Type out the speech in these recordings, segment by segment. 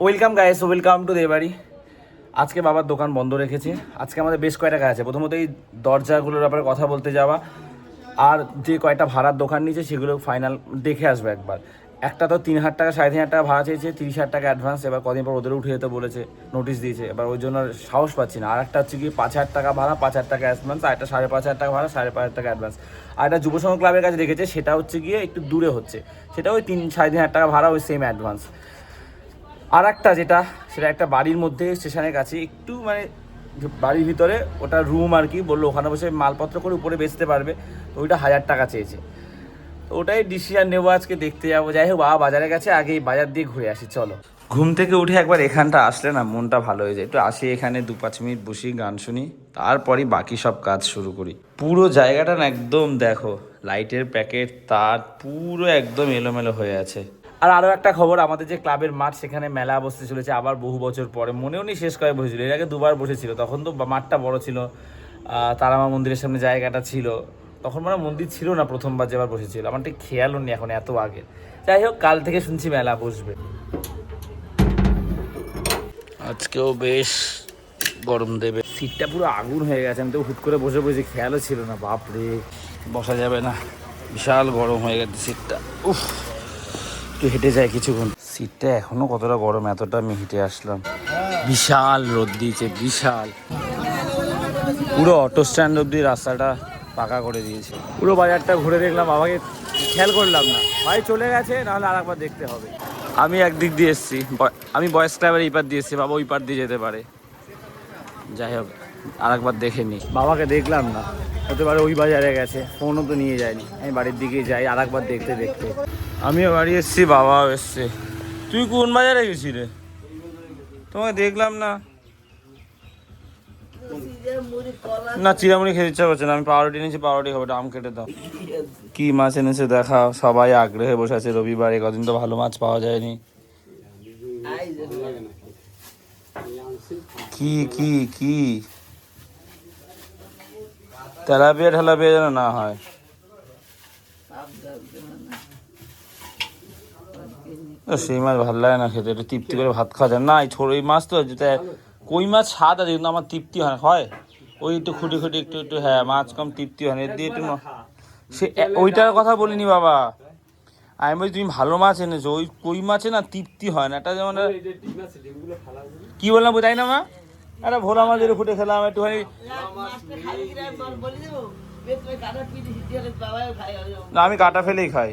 Welcome guys, welcome to Debari. আজকে বাবার দোকান বন্ধ রেখেছে। আজকে আমাদের বেশ কয়টা কাজ আছে। প্রথমত এই দরজাগুলোর ব্যাপারে কথা বলতে যাওয়া, আর যে কয়টা ভাড়ার দোকান নিয়েছে সেগুলো ফাইনাল দেখে আসবে একবার। একটা তো 3,000 টাকা 3,500 টাকা ভাড়া চেয়েছে, 30,000 টাকা অ্যাডভান্স। এবার কদিন পর ওদের উঠে যেতে বলেছে, নোটিশ দিয়েছে। এবার ওই জন্য সাহস পাচ্ছি না। আর একটা হচ্ছে কি 5,000 টাকা ভাড়া, 5,000 টাকা অ্যাডভান্স, আর একটা 5,500 টাকা ভাড়া, 5,500 টাকা অ্যাডভান্স। আর একটা যুব সংঘ ক্লাবের কাছে রেখেছে, সেটা হচ্ছে গিয়ে একটু দূরে হচ্ছে, সেটা ওই 3,000-3,500 টাকা ভাড়া, ওই সেম অ্যাডভান্স। আর একটা সেটা একটা বাড়ির মধ্যে স্টেশনের কাছে, একটু মানে বাড়ির ভিতরে, ওটা রুম আর কি। বললো ওখানে বসে মালপত্র করে উপরে বেচতে পারবে, তো ওইটা 1,000 টাকা চেয়েছে। তো ওটাই ডিসিশন নেবো, আজকে দেখতে যাবো। যাই হোক, বাবা বাজারে গেছে, আগে এই বাজার দিয়ে ঘুরে আসি। চলো। ঘুম থেকে উঠে একবার এখানটা আসলে না মনটা ভালো হয়ে যায়। একটু আসি এখানে, 2-5 মিনিট বসি, গান শুনি, তারপরই বাকি সব কাজ শুরু করি। পুরো জায়গাটা না একদম দেখো, লাইটের প্যাকেট, তার পুরো একদম এলোমেলো হয়ে আছে। আর আরও একটা খবর, আমাদের যে ক্লাবের মাঠ, সেখানে মেলা বসতে চলেছে আবার বহু বছর পরে। মনেও নেই শেষ কয়ে বসেছিল, এর আগে 2বার বসেছিল। তখন তো মাঠটা বড় ছিল, তারামা মন্দিরের সামনে জায়গাটা ছিল। তখন মানে মন্দির ছিল না প্রথমবার যেবার বসেছিল, আমার ঠিক খেয়ালও নেই এখন, এত আগে। যাই হোক, কাল থেকে শুনছি মেলা বসবে। আজকেও বেশ গরম দেবে। সিটটা পুরো আগুন হয়ে গেছে, আমি তো হুট করে বসে বসে, খেয়ালও ছিল না। বাপরে, বসা যাবে না, বিশাল গরম হয়ে গেছে সিটটা। উফ, একটু হেঁটে যায় কিছুক্ষণ। সিটটা এখনো কতটা গরম, এতটা আমি হেঁটে আসলাম। বিশাল রোদ দিয়েছে, বিশাল। পুরো অটো স্ট্যান্ড অব্দি রাস্তাটা পাকা করে দিয়েছে। পুরো বাজারটা ঘুরে দেখলাম, বাবাকে খেয়াল করলাম না, ভাই চলে গেছে, নাহলে আর একবার দেখতে হবে। আমি একদিক দিয়ে এসেছি, আমি বয়েস ক্লাবের এই পার দিয়ে এসেছি, বাবা ওই পার দিয়ে যেতে পারে। যাই হোক, আর একবার দেখে নি। বাবাকে দেখলাম না, হতে পারে ওই বাজারে গেছে, ফোনও তো নিয়ে যায়নি। আমি বাড়ির দিকেই যাই আর একবার দেখতে দেখতে। আমিও বাড়ি এসেছি, বাবাও এসছে। তুই কোন বাজারে গেছিলি? তোমাকে দেখলাম না। না, চিরামুড়ি খেতে ইচ্ছা করছে না, আমি পাউরুটি নিয়েছি, পাউরুটি খাবো। আম কেটে দাও। কি মাছ এনেছে দেখাও। সবাই আগ্রহে বসে আছে, রবিবারে কদিন তো ভালো মাছ পাওয়া যায়নি। কি কি কি তেলাপিয়া ঠেলাপিয়া যেন না হয়। সেই মাছ ভালো লাগে না খেতে, একটু তৃপ্তি করে ভাত খাওয়া যায় না। এই ছোট মাছ তো, যেটা কই মাছ স্বাদ আছে, কিন্তু আমার তৃপ্তি হয়। ওই একটু খুঁটি খুঁটি একটু একটু, হ্যাঁ, মাছ কম তৃপ্তি হয় না। এর দিয়ে একটু সে ওইটার কথা বলিনি বাবা, আমি বলছি তুমি ভালো মাছ এনেছো। ওই কই মাছে না তৃপ্তি হয় না, এটা যেমন কি বললাম তাই না মা? একটা ভোলা মাছ একটু ফুটে খেলাম একটুখানি। না, আমি কাটা ফেলেই খাই।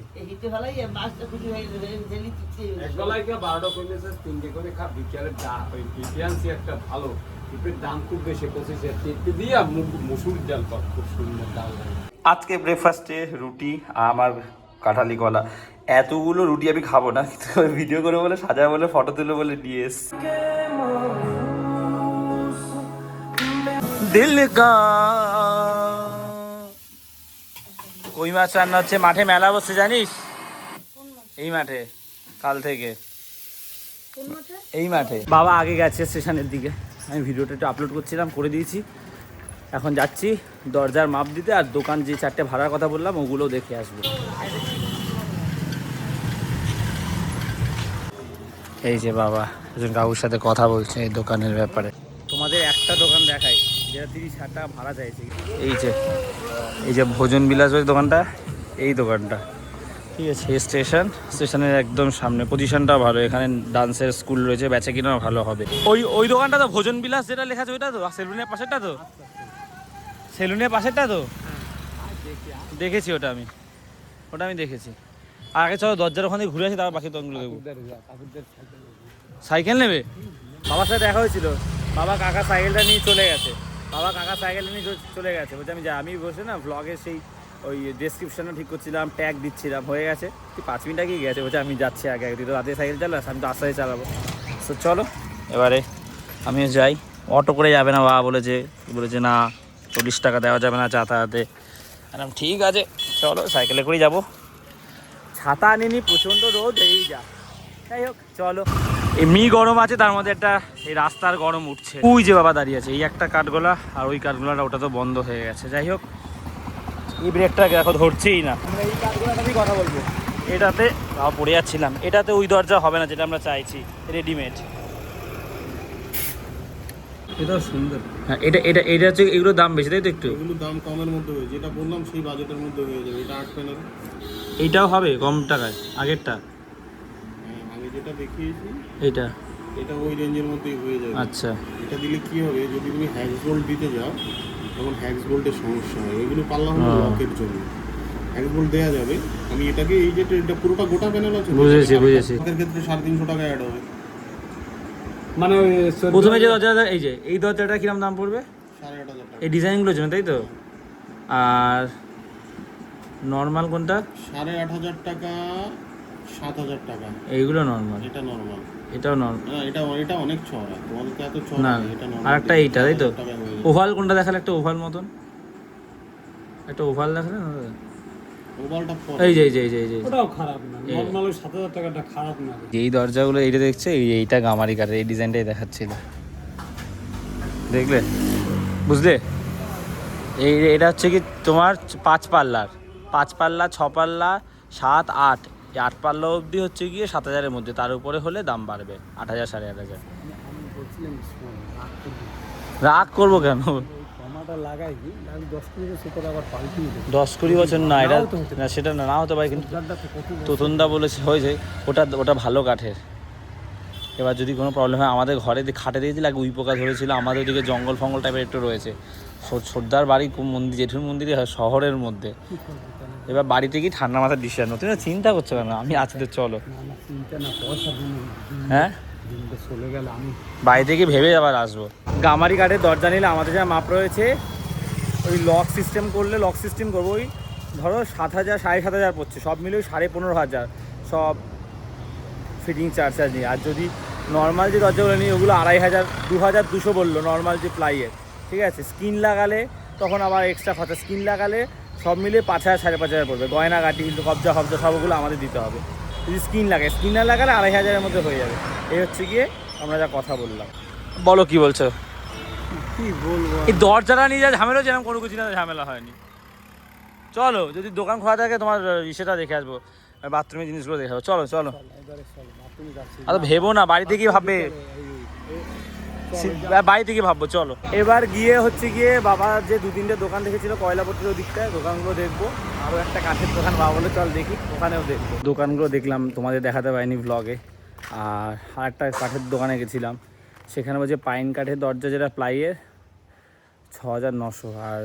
আজকে ব্রেকফাস্টে রুটি আমার কাঁঠালি কলা। এতগুলো রুটি আমি খাবো না, ভিডিও করে বলে, সাজা বলে, ফটো তুলে বলে নিয়ে এসছি। দিল কা কই মাছ রান্না হচ্ছে। মাঠে মেলা বসছে জানিস? এই মাঠে কাল থেকে, এই মাঠে। বাবা আগে গেছে স্টেশনের দিকে, আমি ভিডিওটা একটু আপলোড করছিলাম, করে দিয়েছি। এখন যাচ্ছি দরজার মাপ দিতে, আর দোকান যে 4টে ভাড়ার কথা বললাম ওগুলো দেখে আসবো। এই যে বাবা একজন কাকুর সাথে কথা বলছে এই দোকানের ব্যাপারে। তোমাদের একটা দোকান দেখাই যেটা 30,000 টাকা ভাড়া চাইছে। এই যে ভোজন বিলাস দোকানটা, এই দোকানটা ঠিক আছে, স্টেশনের একদম সামনে। পজিশনটাও ভালো, এখানে ডান্সের স্কুল রয়েছে, বেচা কিনাও ভালো হবে। ওই দোকানটা তো ভোজন বিলাস যেটা লেখা আছে, ওইটা তো সেলুনের পাশেরটা তো, সেলুনের পাশেরটা তো দেখেছি। ওটা আমি দেখেছি। আর আগে চলো দরজার ওখানে ঘুরে আসি, তারপর বাকি দোকানগুলো দেখবো। সাইকেল নেবে? বাবার সাথে দেখা হয়েছিল, বাবা কাকা সাইকেলটা নিয়ে চলে গেছে। বলছে আমি বসে না ব্লগের সেই ওই ডেসক্রিপশনও ঠিক করছিলাম, ট্যাগ দিচ্ছিলাম, হয়ে গেছে। তুই 5 মিনিট আগেই গেছে, বলছে আমি যাচ্ছি আগে। তুই তো রাতে সাইকেল চালাস, আমি তো আস্তে চালাবো। তো চলো এবারে আমিও যাই। অটো করে যাবে না বাবা বলেছে না, 40 টাকা দেওয়া যাবে না যাতায়াতে। ঠিক আছে চলো, সাইকেলে করেই যাবো। ছাতা আনিনি, প্রচণ্ড রোদ, এই যা। যাই হোক চলো। এমনি গরম আছে, তার মধ্যে একটা এই রাস্তার গরম উঠছে। ওই যে বাবা দাঁড়িয়ে আছে, এই একটা কাঠগোলা, আর ওই কাঠগোলাটা ওটা তো বন্ধ হয়ে গেছে। যাই হোক, এই ব্রেকটা দেখো ধরছেই না। আমরা এই কাঠগোলাটাতেই কথা বলবো। এটাতে পড়ে যাচ্ছিলাম, এটাতে ওই দরজা হবে না যেটা আমরা চাইছি, রেডিমেড। এটা সুন্দর। হ্যাঁ, এটা হচ্ছে, এগুলোর দাম বেশি তাই তো? একটু এগুলো দাম কমের মধ্যে হয়ে, যেটা বললাম সেই বাজেটের মধ্যে হয়ে যাবে। এটা 8 প্যানেল। এইটাও হবে কম টাকায় আগেরটা? আমি যেটা দেখিয়েছি এটা ওই রেঞ্জের মধ্যেই হয়ে যাবে। আচ্ছা, এটা দিলে কি হবে, যদি তুমি হ্যাক্স বোল্ট দিতে যাও তখন হ্যাক্স বোল্টের সমস্যা হয়। এগুলো পাল্লা হলো লকের জন্য, হ্যাক্স বোল্ট দেওয়া যাবে। আমি এটাকে এই যে এটা পুরোটা গোটা প্যানেল আছে, বুঝেছি। লকের ক্ষেত্রে 350 টাকা অ্যাড হবে। মানে প্রথমে যে দরজাটা, এই দরজাটা কিরকম দাম পড়বে? 8,500 টাকা এই ডিজাইনগুলোর জন্য তাই তো? আর নর্মাল কোনটা? 8,500 টাকা, 7,000 টাকা। এইগুলো নর্মাল? এটা নর্মাল। এটাও নর্মাল? না, এটা অনেক চওড়া, তোমাদের তো এত চওড়া না, না, এটা নর্মাল। আর একটা এইটা তাই তো? 7,000 টাকায় হয়ে যাবে। ওভাল কোনটা দেখালে? একটা ওভাল মতন, একটা ওভাল দেখালে না? ওভালটা পরে। এই ওটাও খারাপ না, নর্মাল ওই 7,000 টাকাটা খারাপ না। এই দরজাগুলো এইটা দেখছে, এইটা গামারি কাঠের, এই ডিজাইনটাই দেখাচ্ছিল, দেখলে? বুঝলে? এটা হচ্ছে কি তোমার 5 পাল্লার, 5 পাল্লা, 6 পাল্লা, 7, 8, এই 8 পাল্লা অবধি হচ্ছে গিয়ে 7,000-এর মধ্যে। তার উপরে হলে দাম বাড়বে 8,000, 8,500। রাগ করবো কেন? 10-20 বছর না, এটা না, সেটা না হতে পারে, কিন্তু তোতনদা বলেছে হয়েছে ওটা ভালো কাঠের। এবার যদি কোনো প্রবলেম হয়, আমাদের ঘরে খাটে দিয়েছিল আগে উই পোকা ধরেছিল, আমাদের ওদিকে জঙ্গল ফঙ্গল টাইপের একটু রয়েছে। সর্দার বাড়ি মন্দির, জেঠুর মন্দিরে হয় শহরের মধ্যে। এবার বাড়িতে কি ঠান্ডা মাথার ডিসিশন, তুমি চিন্তা করছো কেন? আমি আছি তো, চলো। হ্যাঁ, বাড়ি থেকে ভেবে আবার আসবো। গামারি কাঠের দরজা নিলে আমাদের যা মাপ রয়েছে, ওই লক সিস্টেম করলে, লক সিস্টেম করবো, ওই ধরো 7,000, 7,500 পড়ছে, সব মিলে ওই 15,500, সব ফিটিং চার্জ নিয়ে। আর যদি নর্মাল যে দরজাগুলো নিই ওগুলো 2,500, 2,200 বললো নর্মাল যে প্লাইয়ের, ঠিক আছে? স্ক্রিন লাগালে তখন আবার এক্সট্রা খরচা, স্ক্রিন লাগালে সব মিলে 5,000, 5,500 পড়বে। গয়নাগাটি কিন্তু কবজা সবগুলো আমাদের দিতে হবে। যদি স্ক্রিন লাগায়, স্ক্রিন না লাগালে 2,500-এর মধ্যে হয়ে যাবে। এই হচ্ছে গিয়ে আমরা যা কথা বললাম। বলো কি বলছো? কি বলবো, এই দরজাটা নিয়ে যা ঝামেলা, যেরকম কোনো কিছু না ঝামেলা হয়নি। চলো, যদি দোকান খোলা থাকে তোমার সেটা দেখে আসবো, বাথরুমের জিনিসগুলো দেখে আসবো। চলো চলো। আর ভেবো না, বাড়িতে কি ভাববে, বাড়িতে কি ভাববো, চলো। এবার গিয়ে হচ্ছে গিয়ে বাবা যে 2-3টে দোকান দেখেছিল কয়লাপট্টির ওদিকটায়, দোকানগুলো দেখবো। আরও একটা কাঠের দোকান বাবা বলে চল দেখি, ওখানেও দেখবো। দোকানগুলো দেখলাম, তোমাদের দেখাতে পারিনি ব্লগে। আর একটা কাঠের দোকানে গেছিলাম, সেখানে বলছে পাইন কাঠের দরজা যেটা প্লাইয়ের 6,900, আর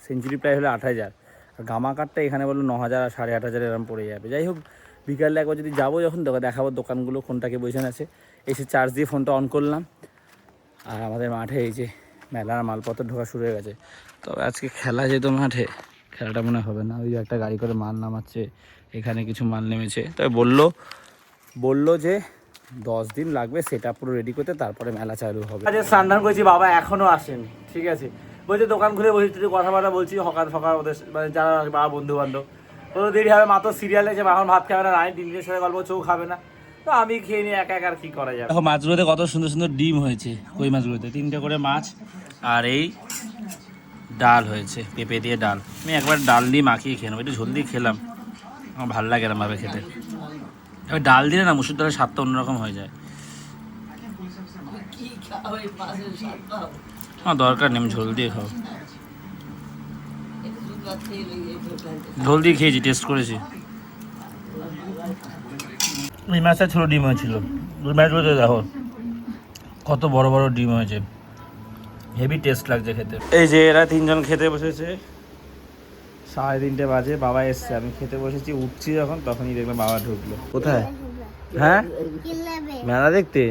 সেঞ্চুরি প্লাই হলে 8,000, আর গামা কাঠটা এখানে বললো 9,000 আর 8,500 এরকম পড়ে যাবে। যাই হোক, বিকালে একবার যদি যাবো, যখন দেখাবো দোকানগুলো কোনটাকে বসে আছে। এসে চার্জ দিয়ে ফোনটা অন করলাম, আর আমাদের মাঠে এই যে মেলার মালপত্র ঢোকা শুরু হয়ে গেছে। তবে আজকে খেলা যেত মাঠে, খেলাটা মনে হবে না। ওই একটা গাড়ি করে মাল নামাচ্ছে, এখানে কিছু মাল নেমেছে। তবে বললো যে 10 দিন লাগবে সেটা পুরো রেডি করতে, তারপরে মেলা চালু হবে। আজ স্নান করেছি, বাবা এখনও আসেনি, ঠিক আছে? বলছে দোকান খুলে বসে একটু কথাবার্তা বলছি, হকার ফকার ওদের, মানে যারা বাবা বন্ধু বান্ধব। ওদের দেরি হবে, মাত্র সিরিয়ালে যে এখন ভাত খাবে না, রানি তিনটের সাথে গল্প, চৌ খাবে না, তো আমি খেয়ে নিই একা আর কি করা যাবে। দেখো মাছগুলোতে কত সুন্দর সুন্দর ডিম হয়েছে, কই মাছগুলোতে 3টে করে মাছ, আর এই ডাল হয়েছে, পেঁপে দিয়ে ডাল। আমি একবার ডাল দিয়ে মাখিয়ে খেয়ে নেবো, একটু ঝোল দিয়ে খেলাম, আমার ভালো লাগে এরকম ভাবে খেতে। এবার ডাল দিলে না মুসুর ডালের স্বাদটা অন্যরকম হয়ে যায়। আমার দরকার নেই, আমি ঝোল দিয়ে খাও। ঝোল দিয়ে খেয়েছি, টেস্ট করেছি। এই মাছটা ছোটো ডিম হয়েছিল, ওই মাছগুলোতে দেখো কত বড় বড় ডিম হয়েছে, হেভি টেস্ট লাগছে খেতে। এই যে এরা 3জন খেতে বসেছে, 3:30 বাজে, বাবা এসছে, আমি খেতে বসেছি, উঠছি যখন তখনই দেখলাম বাবা ঢুকলো। কোথায়? হ্যাঁ, মেলা দেখতে?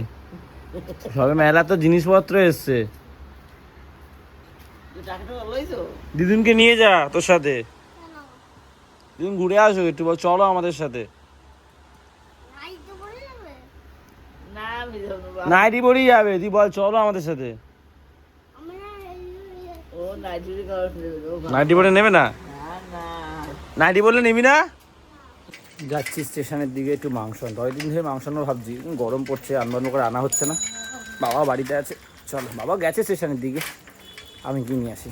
সবে মেলা তো জিনিসপত্র এসছে। দিদুনকে নিয়ে যা তোর সাথে, দিদুন ঘুরে আসো একটু, বল চলো আমাদের সাথে। নাইটি পরেই যাবে, তুই বল চলো আমাদের সাথে। নাইটি পরে নেবে না? নাইটি বললে নেবি না? যাচ্ছি স্টেশনের দিকে একটু মাংস আনতে, 2 দিন ধরে মাংস আনবো ভাবছি, গরম পড়ছে, আনবান্ন করে আনা হচ্ছে না। বাবা বাড়িতে আছে, চলো। বাবা গেছে স্টেশনের দিকে, আমি কি নিয়ে আসি।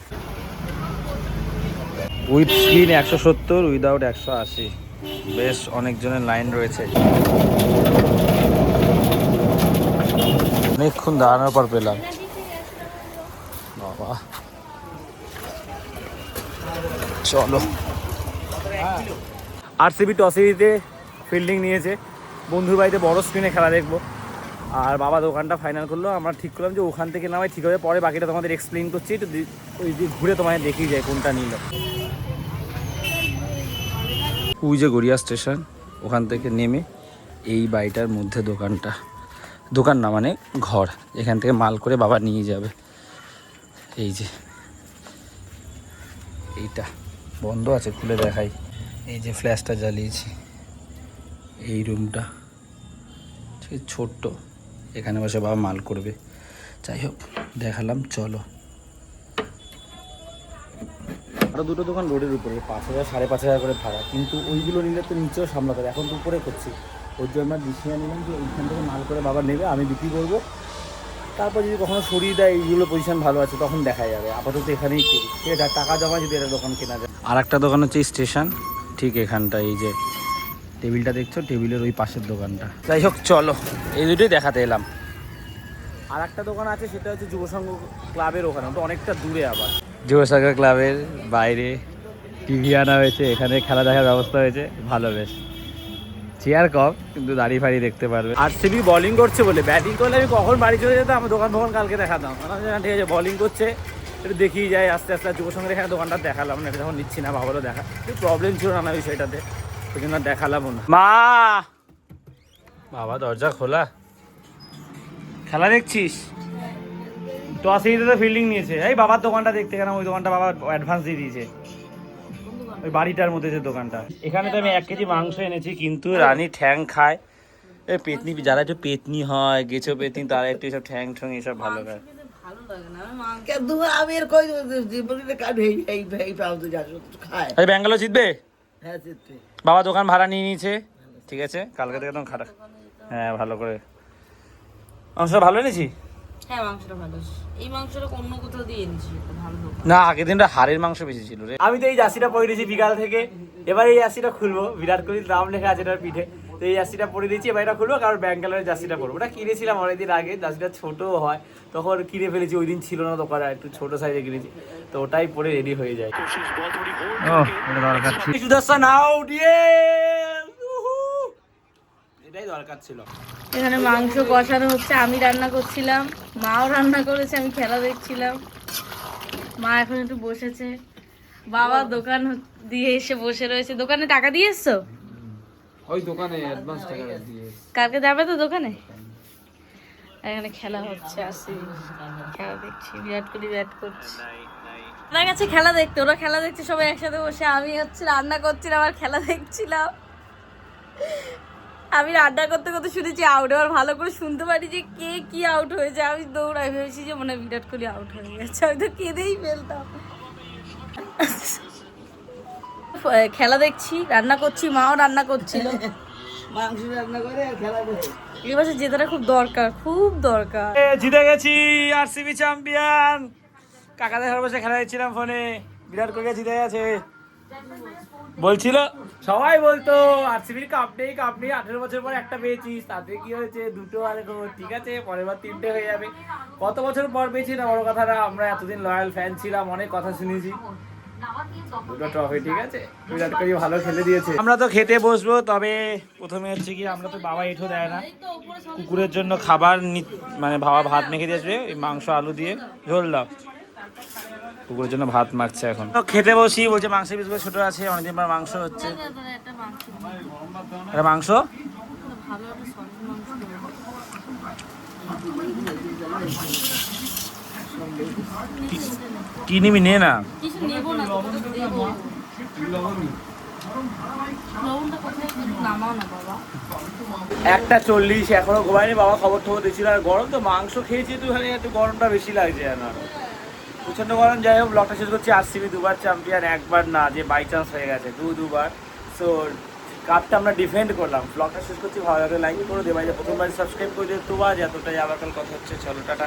With screen 170, without 180। বেশ অনেকজনের লাইন রয়েছে। অনেকক্ষণ দাঁড়ানোর পর পেলাম। বাবা চলো। আরসিবি টসিবিতে ফিল্ডিং নিয়েছে, বন্ধুর বাড়িতে বড় স্ক্রিনে খেলা দেখবো। আর বাবা দোকানটা ফাইনাল করলো, আমরা ঠিক করলাম যে ওখান থেকে নামাই ঠিক হবে, পরে বাকিটা তোমাদের এক্সপ্লেন করছি। একটু ওই দিক ঘুরে তোমাদের দেখিয়ে যায় কোনটা নিল। ওই যে গড়িয়া স্টেশন, ওখান থেকে নেমে এই বাড়িটার মধ্যে দোকানটা, দোকান না মানে ঘর, এখান থেকে মাল করে বাবা নিয়ে যাবে। এই যে এইটা বন্ধ আছে, খুলে দেখাই। এই যে ফ্ল্যাশটা জ্বালিয়েছি, এই রুমটা ঠিক ছোট্ট, এখানে বসে বাবা মাল করবে। যাই হোক দেখালাম, চলো। আরও দুটো দোকান রোডের উপরে, 5,000 5,500 করে ভাড়া, কিন্তু ওইগুলো নিলে তো নিচেও সামলাতে হবে। এখন তো উপরে করছি, ওই জন্য আমরা ডিসিশন নিলাম যে ওইখান থেকে মাল করে বাবা নেবে, আমি বিক্রি করবো। তারপর যদি কখনো সরিয়ে দেয়, এইগুলো পজিশন ভালো আছে তখন দেখা যাবে। আপাতত এখানেই করি, ঠিক আছে? টাকা জমা যদি একটা দোকান কেনা যায়। আর একটা দোকান হচ্ছে স্টেশন, ঠিক এখানটা। এই যে টেবিলটা দেখছো, টেবিলের ওই পাশের দোকানটা। যাই হোক চলো, এই দুটোই দেখাতে এলাম। আর একটা দোকান আছে, সেটা হচ্ছে যুবসংঘ ক্লাবের ওখানে, তো অনেকটা দূরে। আবার যুবসংঘ ক্লাবের বাইরে টিভি আনা হয়েছে, এখানে খেলা দেখার ব্যবস্থা হয়েছে, ভালো বেশ। চেয়ার কম, কিন্তু দাঁড়িয়ে ফাড়ি দেখতে পারবে। আরসিবি বোলিং করছে বলে, ব্যাটিং করলে আমি কখন বাড়ি চলে যেতাম, আমার দোকান কালকে দেখাতাম। ঠিক আছে, বোলিং করছে একটু দেখিয়ে যায় আস্তে আস্তে। যুবসংঘের এখানে দোকানটা দেখালাম না, এটা যখন নিচ্ছি না, ভাবলো দেখা একটু প্রবলেম ছিল না বিষয়টাতে, ওই জন্য দেখালাম না। মা বাবা দরজা খোলা, খেলা দেখছিস? টস এইতে তো ফিল্ডিং নিয়েছে। এই বাবার দোকানটা দেখতে গেলাম, ওই দোকানটা বাবা অ্যাডভান্স দিয়ে দিয়েছে, ওই বাড়িটার মধ্যে যে দোকানটা। এখানে তো আমি 1 কেজি মাংস এনেছি, কিন্তু রানী ঠ্যাং খায়। এই পেতনি, যারা একটু পেতনি হয়, গেছো পেতনি, তারা একটু এসব ঠ্যাং ঠ্যাং এসব ভালো খায়। ব্যাঙ্গালোর জিতবে, বাবা দোকান ভাড়া নিয়ে নিয়েছে, ঠিক আছে? কালকে থেকে একদম খারাপ। হ্যাঁ ভালো করে মাংসটা ভালো এনেছি। হ্যাঁ মাংসটা ভালো, এই মাংসটা অন্য কোথাও দিয়ে এনেছি, ভালো না, আগের দিনটা হাড়ের মাংস বেশি ছিল রে। আমি তো এই জার্সিটা পরে দিয়েছি বিকাল থেকে, এবার এই জার্সিটা খুলবো। বিরাট কোহলির নাম লেখা আছে এটার পিঠে, তো এই জার্সিটা পরে দিয়েছি। এবার এটা খুলবো, কারণ ব্যাঙ্গালোরের জার্সিটা পরবো। ওটা কিনেছিলাম অনেকদিন আগে, জার্সিটা ছোটও হয়, তখন কিনে ফেলেছি। ওই দিন ছিল না দোকানে, একটু ছোট সাইজে কিনেছি, তো ওটাই পরে রেডি হয়ে যায়। সুদর্শন আউট, এটাই দরকার ছিল। এখানে মাংস কষানো হচ্ছে, আমি রান্না করছিলাম, মাও রান্না করেছে, আমি খেলা দেখছিলাম। মা এখন একটু বসেছে, বাবা দোকান দিয়ে এসে বসে রয়েছে। দোকানে টাকা দিয়ে এসছো? ওই দোকানে অ্যাডভান্স টাকা দিয়ে। কালকে যাবে তো দোকানে? এখানে খেলা হচ্ছে, আসি খেলা দেখছি, বিরাট কোহলি ব্যাট করছে। ওরা গেছে খেলা দেখতে, ওরা খেলা দেখছে সবাই একসাথে বসে, আমি হচ্ছে রান্না করছিলাম আর খেলা দেখছিলাম। আমি রান্না করতে করতে শুনেছি আউট, এবার ভালো করে শুনতে পারি যে কে কি আউট হয়েছে। আমি দৌড়াই, ভেবেছি যে মনে হয় বিরাট কোহলি আউট হয়ে গেছে, আমি তো কেঁদেই ফেলতাম। খেলা দেখছি, রান্না করছি, মাও রান্না করছিল, মাংস রান্না করে আর খেলা করছি। এই বছর জেতাটা খুব দরকার, খুব দরকার। জিতে গেছি, আরসিবি চ্যাম্পিয়ন। কাকাদের ঘরে বসে খেলা দেখছিলাম ফোনে, বিরাট কোহলি জিতে গেছে বলছিল। সবাই বলতো আরসিবির কাপ নেই, 18 বছর পর একটা পেয়েছিস, তাতে কি হয়েছে, 2টো। আর ঠিক আছে, পরের বার 3টে হয়ে যাবে। কত বছর পর পেয়েছি না, বড় কথা না। আমরা এতদিন লয়াল ফ্যান ছিলাম, অনেক কথা শুনেছি। 2টো ট্রফি, ঠিক আছে, বিরাট কোহলি ভালো খেলে দিয়েছে। আমরা তো খেতে বসবো, তবে প্রথমে হচ্ছে কি, আমরা তো বাবা এঠো দেয় না, কুকুরের জন্য খাবার মানে বাবা ভাত মেখে দিয়েছে, মাংস আলু দিয়ে ঝোল দাও। কুকুরের জন্য ভাত মাখছে। এখন তো খেতে বসি, বলছে মাংসের পিসগুলো ছোট আছে, অনেকদিন পর মাংস হচ্ছে। এটা মাংস কি নিবি, নে না। একটা 40, এখনো ঘুমায়নি বাবা, খবর টবর দিচ্ছিল। আর গরম তো, মাংস খেয়েছি তো, একটু গরমটা বেশি লাগছে যেন, প্রচন্ড গরম। যাই হোক, ব্লগটা শেষ করছি। আরসিবি 2বার চ্যাম্পিয়ন, একবার না, যে বাই চান্স হয়ে গেছে, 2বার। সো কাপটা আমরা ডিফেন্ড করলাম। ব্লগটা শেষ করছি, ভালো লাগলে লাইক করে দেবে, প্রথমবার সাবস্ক্রাইব করে দিতে, তো আজ এতটাই। আবার কাল কথা হচ্ছে, চলো টাটা।